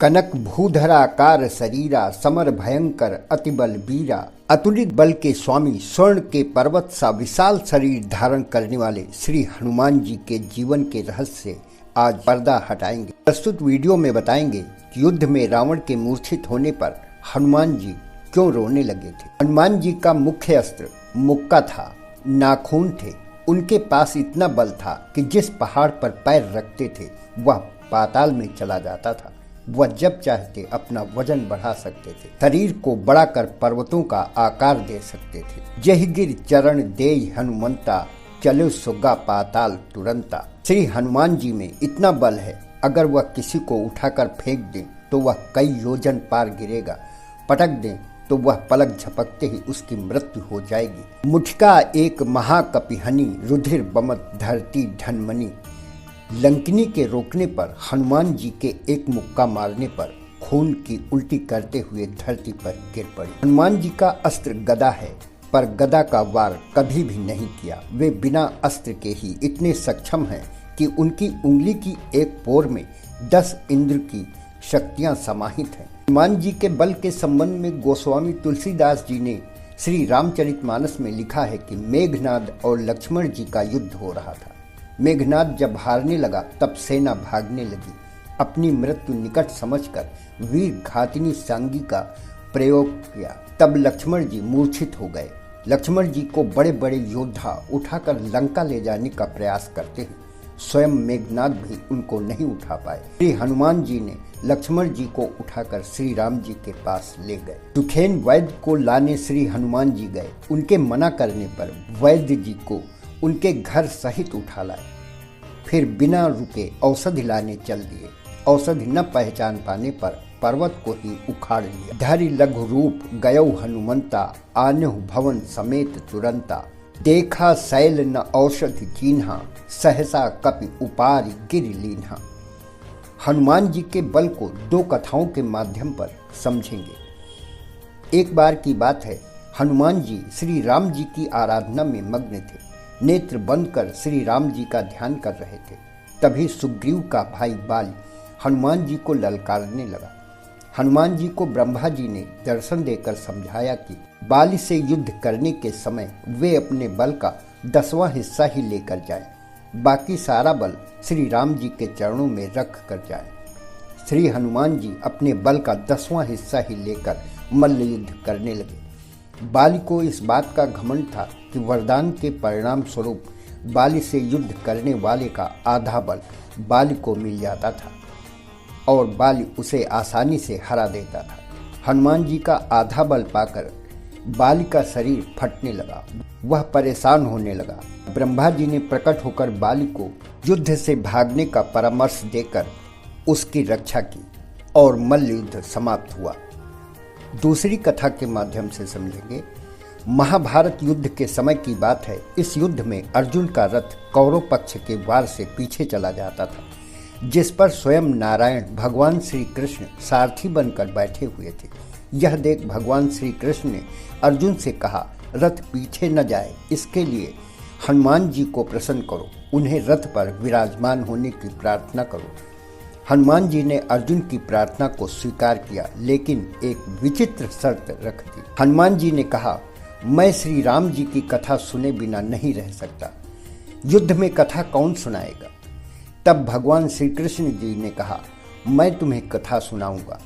कनक भूधराकार शरीरा समर भयंकर अति बल वीरा। अतुलित बल के स्वामी, स्वर्ण के पर्वत सा विशाल शरीर धारण करने वाले श्री हनुमान जी के जीवन के रहस्य से आज पर्दा हटाएंगे। प्रस्तुत वीडियो में बताएंगे कि युद्ध में रावण के मूर्छित होने पर हनुमान जी क्यों रोने लगे थे। हनुमान जी का मुख्य अस्त्र मुक्का था, नाखून थे। उनके पास इतना बल था कि जिस पहाड़ पर पैर रखते थे वह पाताल में चला जाता था। वह जब चाहते अपना वजन बढ़ा सकते थे, शरीर को बढ़ाकर पर्वतों का आकार दे सकते थे। जहि गिर चरण देय हनुमंता, चलो सुगा पाताल तुरंता। श्री हनुमान जी में इतना बल है, अगर वह किसी को उठाकर फेंक दें तो वह कई योजन पार गिरेगा, पटक दें तो वह पलक झपकते ही उसकी मृत्यु हो जाएगी। मुठिका एक महाकपिहनी, रुधिर बमत धरती धनमनी। लंकिनी के रोकने पर हनुमान जी के एक मुक्का मारने पर खून की उल्टी करते हुए धरती पर गिर पड़ी। हनुमान जी का अस्त्र गदा है, पर गदा का वार कभी भी नहीं किया। वे बिना अस्त्र के ही इतने सक्षम हैं कि उनकी उंगली की एक पोर में 10 इंद्र की शक्तियां समाहित हैं। हनुमान जी के बल के संबंध में गोस्वामी तुलसीदास जी ने श्री रामचरितमानस में लिखा है कि मेघनाद और लक्ष्मण जी का युद्ध हो रहा था। मेघनाद जब हारने लगा तब सेना भागने लगी। अपनी मृत्यु निकट समझकर वीर घातिनी सांगी का प्रयोग किया। तब लक्ष्मण जी मूर्छित हो गए। लक्ष्मण जी को बड़े बड़े योद्धा उठाकर लंका ले जाने का प्रयास करते हैं, स्वयं मेघनाद भी उनको नहीं उठा पाए। श्री हनुमान जी ने लक्ष्मण जी को उठाकर श्री राम जी के पास ले गए। सुखेन वैद्य को लाने श्री हनुमान जी गए। उनके मना करने पर वैद्य जी को उनके घर सहित उठा लाए। फिर बिना रुके औषधि लाने चल दिए। औषधि न पहचान पाने पर पर्वत को ही उखाड़ लिया। धरि लघु रूप गयौ हनुमंता, आन्हु भवन समेत तुरंता। देखा शैल न औषधि कीन्हा, सहसा कपि उपारि गिरि लीन्हा। हनुमान जी के बल को 2 कथाओं के माध्यम पर समझेंगे। एक बार की बात है, हनुमान जी श्री राम जी की आराधना में मग्न थे। नेत्र बंद कर श्री राम जी का ध्यान कर रहे थे। तभी सुग्रीव का भाई बाली हनुमान जी को ललकारने लगा। हनुमान जी को ब्रह्मा जी ने दर्शन देकर समझाया कि बाली से युद्ध करने के समय वे अपने बल का 10वां हिस्सा ही लेकर जाएं, बाकी सारा बल श्री राम जी के चरणों में रख कर जाएं। श्री हनुमान जी अपने बल का 10वां हिस्सा ही लेकर मल्ल युद्ध करने लगे। बाली को इस बात का घमंड था कि वरदान के परिणाम स्वरूप बाली से युद्ध करने वाले का आधा बल बाली को मिल जाता था और बाली उसे आसानी से हरा देता था। हनुमान जी का आधा बल पाकर बाली का शरीर फटने लगा, वह परेशान होने लगा। ब्रह्मा जी ने प्रकट होकर बाली को युद्ध से भागने का परामर्श देकर उसकी रक्षा की और मल्ल युद्ध समाप्त हुआ। दूसरी कथा के माध्यम से समझेंगे। महाभारत युद्ध के समय की बात है। इस युद्ध में अर्जुन का रथ कौरव पक्ष के वार से पीछे चला जाता था, जिस पर स्वयं नारायण भगवान श्री कृष्ण सारथी बनकर बैठे हुए थे। यह देख भगवान श्री कृष्ण ने अर्जुन से कहा, रथ पीछे न जाए, इसके लिए हनुमान जी को प्रसन्न करो, उन्हें रथ पर विराजमान होने की प्रार्थना करो। हनुमान जी ने अर्जुन की प्रार्थना को स्वीकार किया, लेकिन एक विचित्र शर्त रख दी। हनुमान जी ने कहा, मैं श्री राम जी की कथा सुने बिना नहीं रह सकता। युद्ध में कथा कौन सुनाएगा? तब भगवान श्री कृष्ण जी ने कहा, मैं तुम्हें कथा सुनाऊंगा।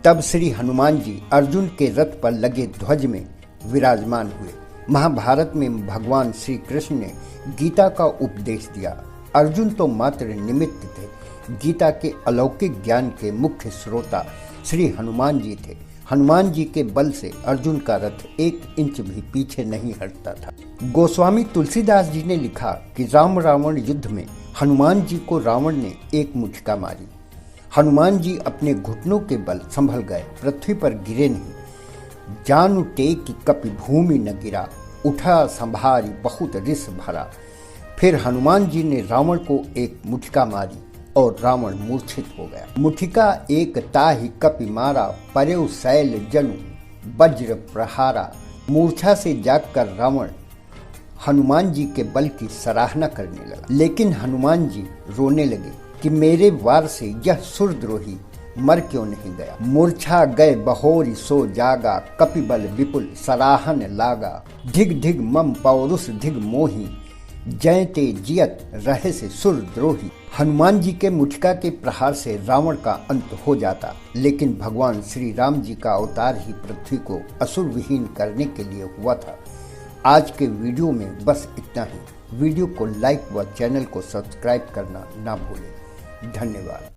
तब श्री हनुमान जी अर्जुन के रथ पर लगे ध्वज में विराजमान हुए। महाभारत में भगवान श्री कृष्ण ने गीता का उपदेश दिया। अर्जुन तो मात्र निमित्त थे। गीता के अलौकिक ज्ञान के मुख्य श्रोता श्री हनुमान जी थे। हनुमान जी के बल से अर्जुन का रथ 1 इंच भी पीछे नहीं हटता था। गोस्वामी तुलसीदास जी ने लिखा कि राम रावण युद्ध में हनुमान जी को रावण ने एक मुठिका मारी। हनुमान जी अपने घुटनों के बल संभल गए, पृथ्वी पर गिरे नहीं। जानु टेक कपि भूमि न गिरा, उठा संभारी बहुत रिस भरा। फिर हनुमान जी ने रावण को एक मुठिका मारी और रावण मूर्छित हो गया। मुठिका एक ताहि कपि मारा, परेउ शैल जनु वज्र प्रहारा। मूर्छा से जागकर रावण हनुमान जी के बल की सराहना करने लगा, लेकिन हनुमान जी रोने लगे कि मेरे वार से यह सुरद्रोही मर क्यों नहीं गया। मूर्छा गए बहोरी सो जागा, कपिबल विपुल सराहन लागा। धिग धिग मम पौरुष धिग मोही, जयते जियत रहे से सुरद्रोही। हनुमान जी के मुठिका के प्रहार से रावण का अंत हो जाता, लेकिन भगवान श्री राम जी का अवतार ही पृथ्वी को असुर विहीन करने के लिए हुआ था। आज के वीडियो में बस इतना ही। वीडियो को लाइक व चैनल को सब्सक्राइब करना ना भूलें। धन्यवाद।